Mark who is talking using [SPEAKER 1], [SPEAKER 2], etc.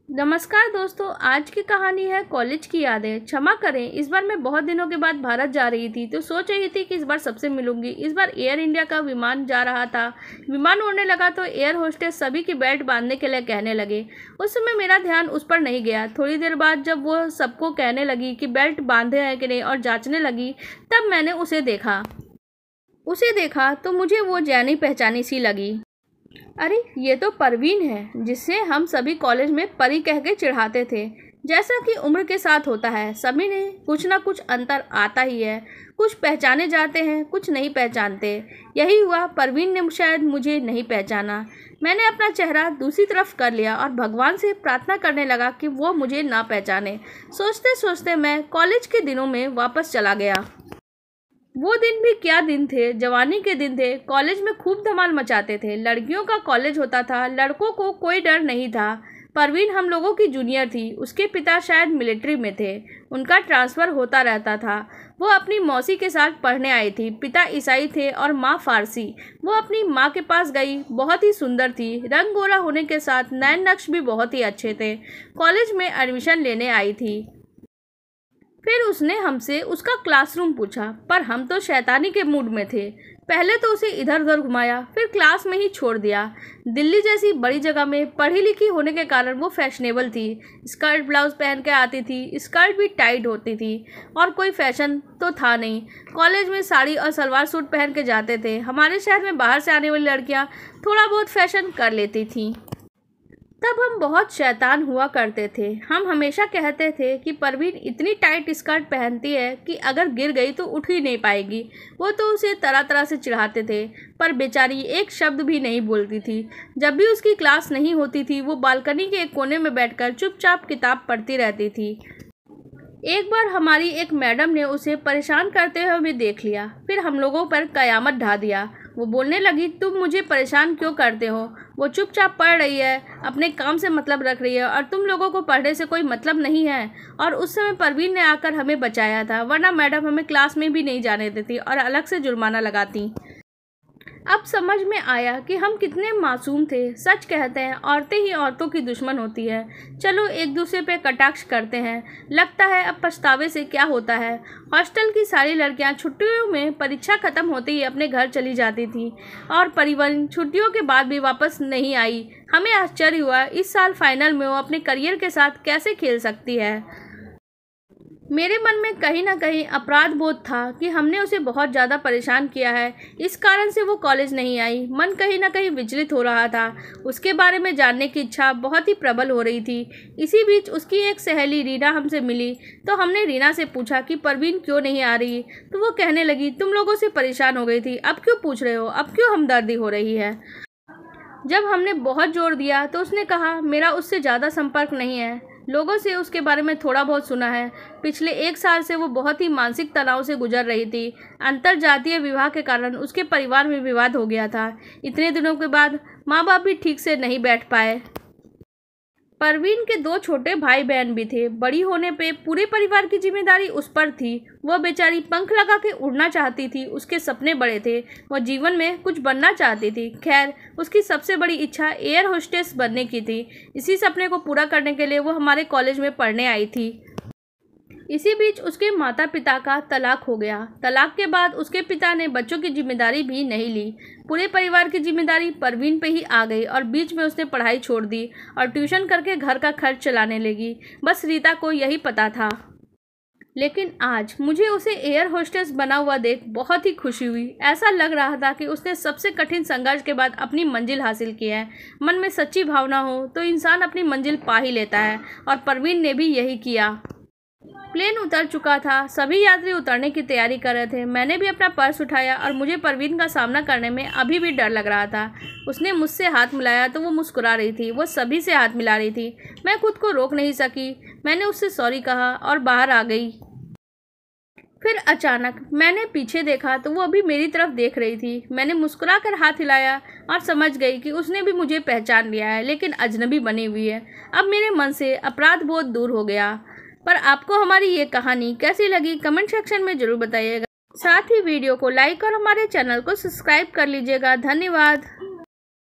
[SPEAKER 1] नमस्कार दोस्तों, आज की कहानी है कॉलेज की यादें। क्षमा करें, इस बार मैं बहुत दिनों के बाद भारत जा रही थी तो सोच रही थी कि इस बार सबसे मिलूंगी। इस बार एयर इंडिया का विमान जा रहा था। विमान उड़ने लगा तो एयर होस्टेस सभी की बेल्ट बांधने के लिए कहने लगे। उस समय मेरा ध्यान उस पर नहीं गया। थोड़ी देर बाद जब वो सबको कहने लगी कि बेल्ट बांधे हैं कि नहीं और जांचने लगी, तब मैंने उसे देखा तो मुझे वो जानी पहचानी सी लगी। अरे ये तो परवीन है, जिससे हम सभी कॉलेज में परी कह के चिढ़ाते थे। जैसा कि उम्र के साथ होता है, सभी ने कुछ ना कुछ अंतर आता ही है। कुछ पहचाने जाते हैं, कुछ नहीं पहचानते। यही हुआ, परवीन ने शायद मुझे नहीं पहचाना। मैंने अपना चेहरा दूसरी तरफ कर लिया और भगवान से प्रार्थना करने लगा कि वो मुझे ना पहचाने। सोचते सोचते मैं कॉलेज के दिनों में वापस चला गया। वो दिन भी क्या दिन थे, जवानी के दिन थे। कॉलेज में खूब धमाल मचाते थे। लड़कियों का कॉलेज होता था, लड़कों को कोई डर नहीं था। परवीन हम लोगों की जूनियर थी। उसके पिता शायद मिलिट्री में थे। उनका ट्रांसफ़र होता रहता था। वो अपनी मौसी के साथ पढ़ने आई थी। पिता ईसाई थे और माँ फारसी। वो अपनी माँ के पास गई। बहुत ही सुंदर थी, रंग गोरा होने के साथ नैन नक्श भी बहुत ही अच्छे थे। कॉलेज में एडमिशन लेने आई थी। फिर उसने हमसे उसका क्लासरूम पूछा, पर हम तो शैतानी के मूड में थे। पहले तो उसे इधर उधर घुमाया, फिर क्लास में ही छोड़ दिया। दिल्ली जैसी बड़ी जगह में पढ़ी लिखी होने के कारण वो फैशनेबल थी। स्कर्ट ब्लाउज पहन के आती थी। स्कर्ट भी टाइट होती थी और कोई फैशन तो था नहीं। कॉलेज में साड़ी और सलवार सूट पहन के जाते थे। हमारे शहर में बाहर से आने वाली लड़कियाँ थोड़ा बहुत फैशन कर लेती थीं। तब हम बहुत शैतान हुआ करते थे। हम हमेशा कहते थे कि परवीन इतनी टाइट स्कर्ट पहनती है कि अगर गिर गई तो उठ ही नहीं पाएगी। वो तो उसे तरह तरह से चिढ़ाते थे, पर बेचारी एक शब्द भी नहीं बोलती थी। जब भी उसकी क्लास नहीं होती थी, वो बालकनी के एक कोने में बैठकर चुपचाप किताब पढ़ती रहती थी। एक बार हमारी एक मैडम ने उसे परेशान करते हुए भी देख लिया। फिर हम लोगों पर कयामत ढा दिया। वो बोलने लगी, तुम मुझे परेशान क्यों करते हो? वो चुपचाप पढ़ रही है, अपने काम से मतलब रख रही है और तुम लोगों को पढ़ने से कोई मतलब नहीं है। और उस समय परवीन ने आकर हमें बचाया था, वरना मैडम हमें क्लास में भी नहीं जाने देती और अलग से जुर्माना लगाती। अब समझ में आया कि हम कितने मासूम थे। सच कहते हैं, औरतें ही औरतों की दुश्मन होती है। चलो एक दूसरे पे कटाक्ष करते हैं। लगता है अब पछतावे से क्या होता है। हॉस्टल की सारी लड़कियां छुट्टियों में परीक्षा खत्म होते ही अपने घर चली जाती थी और परिवार छुट्टियों के बाद भी वापस नहीं आई। हमें आश्चर्य हुआ, इस साल फाइनल में वो अपने करियर के साथ कैसे खेल सकती है। मेरे मन में कहीं ना कहीं अपराध बोध था कि हमने उसे बहुत ज़्यादा परेशान किया है। इस कारण से वो कॉलेज नहीं आई। मन कहीं ना कहीं विचलित हो रहा था। उसके बारे में जानने की इच्छा बहुत ही प्रबल हो रही थी। इसी बीच उसकी एक सहेली रीना हमसे मिली, तो हमने रीना से पूछा कि परवीन क्यों नहीं आ रही। तो वो कहने लगी, तुम लोगों से परेशान हो गई थी, अब क्यों पूछ रहे हो, अब क्यों हमदर्दी हो रही है। जब हमने बहुत जोर दिया तो उसने कहा, मेरा उससे ज़्यादा संपर्क नहीं है। लोगों से उसके बारे में थोड़ा बहुत सुना है। पिछले 1 साल से वो बहुत ही मानसिक तनाव से गुजर रही थी। अंतर जातीय विवाह के कारण उसके परिवार में विवाद हो गया था। इतने दिनों के बाद माँ बाप भी ठीक से नहीं बैठ पाए। परवीन के 2 छोटे भाई बहन भी थे। बड़ी होने पे पूरे परिवार की जिम्मेदारी उस पर थी। वह बेचारी पंख लगा के उड़ना चाहती थी। उसके सपने बड़े थे। वह जीवन में कुछ बनना चाहती थी। खैर, उसकी सबसे बड़ी इच्छा एयर होस्टेस बनने की थी। इसी सपने को पूरा करने के लिए वो हमारे कॉलेज में पढ़ने आई थी। इसी बीच उसके माता पिता का तलाक हो गया। तलाक के बाद उसके पिता ने बच्चों की जिम्मेदारी भी नहीं ली। पूरे परिवार की जिम्मेदारी परवीन पे ही आ गई और बीच में उसने पढ़ाई छोड़ दी और ट्यूशन करके घर का खर्च चलाने लगी। बस रीता को यही पता था। लेकिन आज मुझे उसे एयर होस्टेस बना हुआ देख बहुत ही खुशी हुई। ऐसा लग रहा था कि उसने सबसे कठिन संघर्ष के बाद अपनी मंजिल हासिल की है। मन में सच्ची भावना हो तो इंसान अपनी मंजिल पा ही लेता है, और परवीन ने भी यही किया। प्लेन उतर चुका था। सभी यात्री उतरने की तैयारी कर रहे थे। मैंने भी अपना पर्स उठाया और मुझे परवीन का सामना करने में अभी भी डर लग रहा था। उसने मुझसे हाथ मिलाया तो वो मुस्कुरा रही थी। वो सभी से हाथ मिला रही थी। मैं खुद को रोक नहीं सकी। मैंने उससे सॉरी कहा और बाहर आ गई। फिर अचानक मैंने पीछे देखा तो वो अभी मेरी तरफ देख रही थी। मैंने मुस्कुरा कर हाथ हिलाया और समझ गई कि उसने भी मुझे पहचान लिया है, लेकिन अजनबी बनी हुई है। अब मेरे मन से अपराध बोध दूर हो गया। पर आपको हमारी ये कहानी कैसी लगी, कमेंट सेक्शन में ज़रूर बताइएगा। साथ ही वीडियो को लाइक और हमारे चैनल को सब्सक्राइब कर लीजिएगा। धन्यवाद।